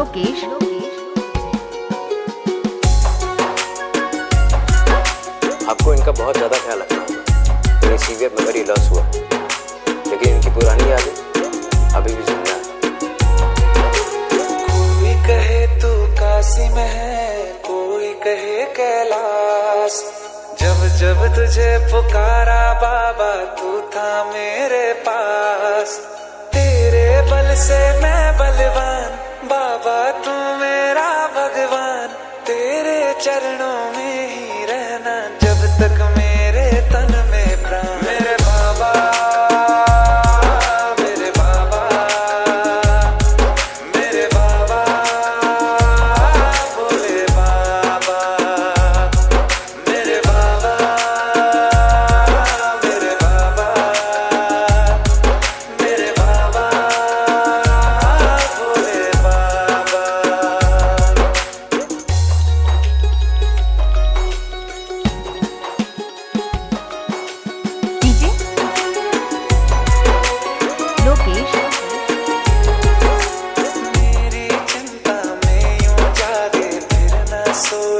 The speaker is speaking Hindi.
लोकेश आपको इनका बहुत ज़्यादा ख्याल रखना होगा। इन्हें सीवियर मेमोरी लॉस हुआ, लेकिन इनकी पुरानी यादें अभी भी जिंदा है। कोई कहे तू काशी में है, कोई कहे कैलाश, जब जब तुझे पुकारा बाबा तू था मेरे पास। तेरे बल से मैं बलवान, बाबा तू मेरा भगवान। तेरे चरणों में ही रहना जब तक मेरे तन में प्राण। मेरे बाबा, मेरे बाबा, मेरे बाबा, भोले बाबा, मेरे बाबा, मेरे बाबा, मेरे बाबा, भोले बाबा। डीजे लोकेश मेरी चिंता में यूं जागे फिर न सोए।